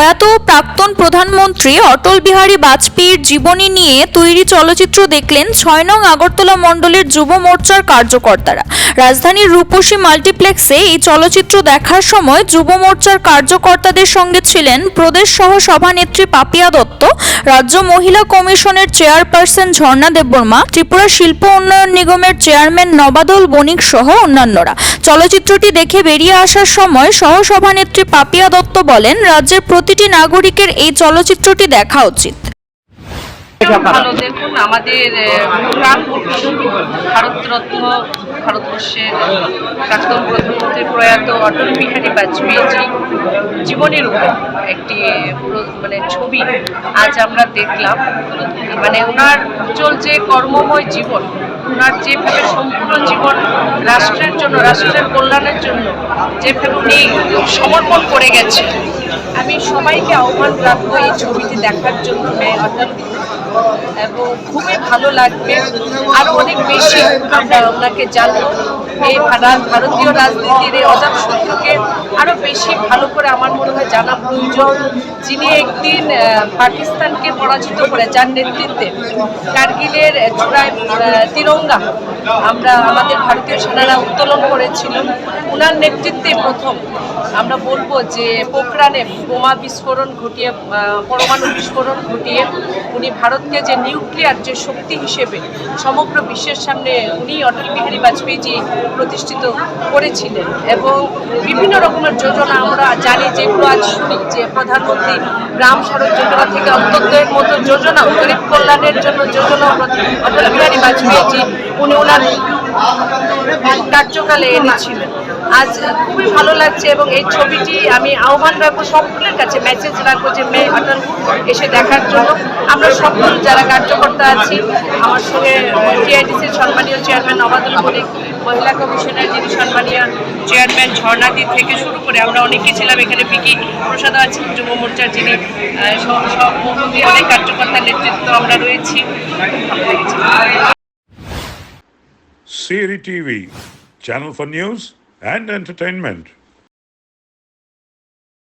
প্রয়াত প্রাক্তন প্রধানমন্ত্রী অটল বিহারী বাজপেয়ীর জীবনী নিয়ে তৈরি চলচ্চিত্র দেখলেন ৬ নং আগরতলা মণ্ডলের যুব মোর্চার কার্যকর্তারা। রাজধানীর রূপসী মাল্টিপ্লেক্সে এই চলচ্চিত্র দেখার সময় যুব মোর্চার কার্যকর্তাদের সঙ্গে ছিলেন প্রদেশ সহ সভানেত্রী পাপিয়া দত্ত, রাজ্য মহিলা কমিশনের চেয়ারপারসন ঝর্ণা দেববর্মা, ত্রিপুরা শিল্প উন্নয়ন নিগমের চেয়ারম্যান নবাদল বণিক সহ অন্যান্যরা। চলচ্চিত্রটি দেখে বেরিয়ে আসার সময় সহসভানেত্রী পাপিয়া দত্ত বলেন, রাজ্যের প্রতিটি নাগরিকের এই চলচ্চিত্রটি দেখা উচিত। ভালো দেখুন, আমাদের ভারতরত্ন, ভারতবর্ষের প্রাক্তন প্রধানমন্ত্রী প্রয়াত অটল বিহারী বাজপেয়ীজি জীবনের উপর একটি ছবি আজ আমরা দেখলাম। ওনার উজ্জ্বল যে কর্মময় জীবন, ওনার যেভাবে সম্পূর্ণ জীবন রাষ্ট্রের জন্য, রাষ্ট্রের কল্যাণের জন্য যেভাবে উনি সমর্পণ করে গেছে, আমি সবাইকে আহ্বান রাখবো এই ছবিটি দেখার জন্য অটল, এবং খুবই ভালো লাগবে। আরও অনেক বেশি আমরা ওনাকে জানবো, এই ভারতীয় রাজনীতির এই অজাত সত্যকে আরও বেশি ভালো করে আমার মনে হয় জানা প্রয়োজন। যিনি একদিন পাকিস্তানকে পরাজিত করে, যার নেতৃত্বে কার্গিলের চূড়ায় তিরঙ্গা আমরা আমাদের ভারতীয় সেনারা উত্তোলন করেছিল, ওনার নেতৃত্বে প্রথম আমরা বলবো যে পোখরানে বোমা বিস্ফোরণ ঘটিয়ে, পরমাণু বিস্ফোরণ ঘটিয়ে উনি ভারতকে যে নিউক্লিয়ার যে শক্তি হিসেবে সমগ্র বিশ্বের সামনে উনি অটল বিহারী বাজপেয়ীজি প্রতিষ্ঠিত করেছিলেন। এবং বিভিন্ন রকমের যোজনা আমরা জানি, যেগুলো আজ শুনি যে প্রধানমন্ত্রী গ্রাম সড়ক যোজনা থেকে অন্তর্দয়ের মতো যোজনা, গরিব কল্যাণের জন্য যোজনা অটল বিহারী বাজপেয়ীজি উনি ওনার কার্যকালে এনেছিলেন। আজ খুবই ভালো লাগছে এবং এই ছবিটি আমি আহ্বান রাখবো সকলের কাছে, মেসেজ রাখবো যে অটল এসে দেখার জন্য। আমরা সকল যারা কার্যকর্তা আছি, আমার সঙ্গে টিআইডিসির সম্মানীয় চেয়ারম্যান নবাদল বণিক, মহিলা কমিশনের যিনি সম্মানীয় চেয়ারম্যান ঝর্ণাদি থেকে শুরু করে আমরা অনেকেই ছিলাম এখানে, পিকি প্রসাদ আছেন যুব মোর্চার যিনি সব অনেক কার্যকর্তার নেতৃত্ব আমরা রয়েছি। CRI TV, channel for news and entertainment.